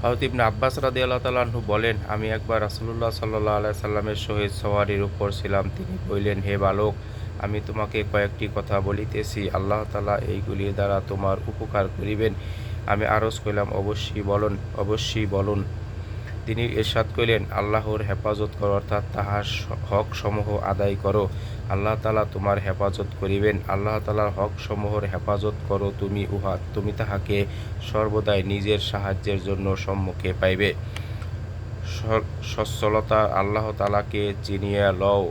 হযরত ইবনে আব্বাস রাদিয়াল্লাহু তাআলা আনহু বলেন, আমি একবার রাসূলুল্লাহ সাল্লাল্লাহু আলাইহি সাল্লামের সহিত সওয়ারির উপর ছিলাম। তিনি বললেন, হে বালক, আমি তোমাকে কয়েকটি কথা বলিতেছি, আল্লাহ তাআলা এইগুলির দ্বারা তোমার উপকার করিবেন। আমি আরজ করিলাম, অবশ্যই বলুন। তিনি ইরশাদ করিলেন, আল্লাহর হেফাজত করো, অর্থাৎ তাহার হক সমূহ আদায় করো, আল্লাহ তাআলা তোমার হেফাজত করিবেন। আল্লাহ তাআলার হক সমূহের হেফাজত করো, তুমি তাহাকে সর্বদাই নিজের সাহায্যের জন্য সম্মুখে পাইবে। সচ্ছলতা আল্লাহ তাআলাকে চিনিয়া লও,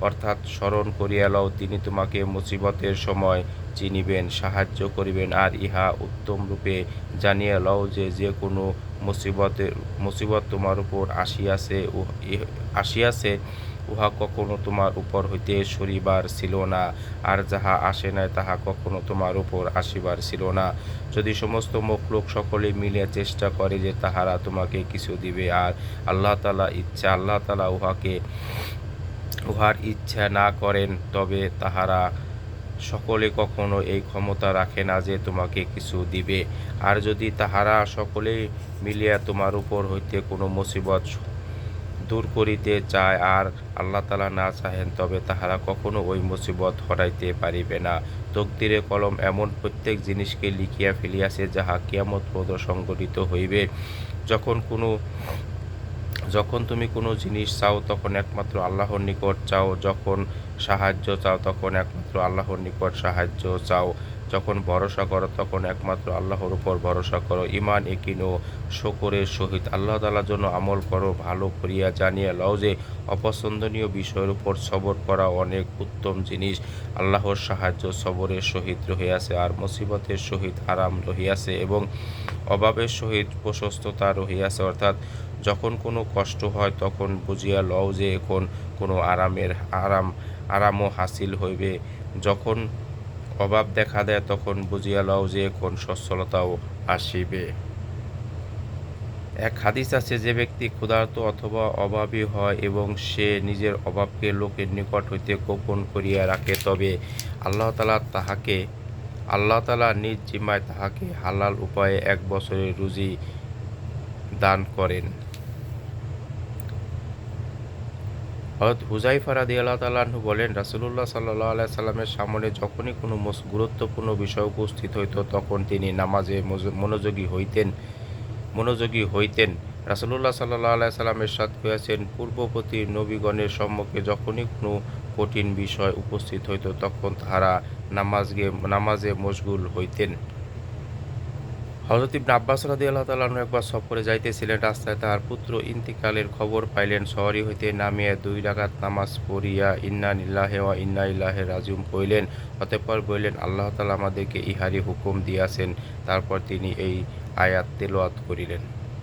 অর্থাৎ স্মরণ করিয়া লও, তিনি তোমাকে মুসিবতের সময় চিনিবেন, সাহায্য করিবেন। আর ইহা উত্তম রূপে জানিয়া লও যে, যে কোনো মুসিবত তোমার উপর আসিয়াছে, উহা কখনো তোমার উপর হইতে সরিবার ছিল না, আর যাহা আসে নাই তাহা কখনো তোমার উপর আসিবার ছিল না। যদি সমস্ত মখলুক সকলে মিলে চেষ্টা করে যে তাহারা তোমাকে কিছু দিবে, আর আল্লাহ তাআলা উহার ইচ্ছা না করেন, তবে তাহারা সকলে কখনো এই ক্ষমতা রাখে না যে তোমাকে কিছু দিবে। আর যদি তাহারা সকলে মিলিয়া তোমার উপর হইতে কোনো মুসিবত দূর করিতে চায়, আর আল্লাহ তাআলা না চাহেন, তবে তাহারা কখনো ওই মুসিবত হটাইতে পারিবে না। তকদিরে কলম এমন প্রত্যেক জিনিসকে লিখিয়া ফেলিয়াছে, যাহা কিয়ামত পর্যন্ত সংঘটিত হইবে। যখন তুমি কোনো জিনিস চাও, তখন একমাত্র আল্লাহর নিকট চাও। যখন সাহায্য চাও, তখন একমাত্র আল্লাহর নিকট সাহায্য চাও। যখন ভরসা করো, তখন একমাত্র আল্লাহর উপর ভরসা করো। ঈমান, ইয়াকিন ও শুকরের সহিত আল্লাহ তাআলার জন্য আমল করো। ভালো করিয়া জানিয়া লও যে, অপছন্দনীয় বিষয়ের উপর সবর করা অনেক উত্তম জিনিস। আল্লাহর সাহায্য সবরের সহিত রহিয়াছে, আর মুসিবতের সহিত আরাম রহিয়াছে, এবং অভাবের সহিত প্রশস্ততা রহিয়াছে। অর্থাৎ যখন কোনো কষ্ট হয়, তখন বুঝিয়া লও যে এখন কোনো আরামও হাসিল হইবে। যখন অভাব দেখা দেয়, তখন বুঝিয়া লও যে এখন সচ্ছলতাও আসিবে। এক হাদিস আছে, যে ব্যক্তি ক্ষুধার্ত অথবা অভাবী হয় এবং সে নিজের অভাবকে লোকের নিকট হইতে গোপন করিয়া রাখে, তবে আল্লাহ তাআলা নিজ জিম্মায় তাহাকে হালাল উপায়ে 1 বছরের রুজি দান করেন। হযরত হুযায়ফা রাদিয়াল্লাহু তাআলা আনহু বলেন, রাসূলুল্লাহ সাল্লাল্লাহু আলাইহি সাল্লামের সামনে যখনই কোনো গুরুত্বপূর্ণ বিষয় উপস্থিত হইত, তখন তিনি নামাজে মনোযোগী হইতেন। রাসূলুল্লাহ সাল্লাল্লাহু আলাইহি সাল্লাম ইরশাদ করিয়াছেন, পূর্ববর্তী নবীগণের সম্মুখে যখনই কোনো কঠিন বিষয় উপস্থিত হইত, তখন তাহারা নামাজে মশগুল হইতেন। হযরত ইবনে আব্বাস রাদিয়াল্লাহু তাআলা আনহু একবার সফরে যাইতেছিলেন। রাস্তায় তাহার পুত্র ইন্তিকালের খবর পাইলেন। শহর হইতে নামিয়া 2 রাকাত নামাজ পড়িয়া ইন্না লিল্লাহি ওয়া ইন্না ইলাইহি রাজিউন পড়িলেন। অতঃপর বলিলেন, আল্লাহ তাআলা আমাদেরকে ইহারই হুকুম দিয়াছেন। তারপর তিনি এই আয়াত তিলাওয়াত করিলেন।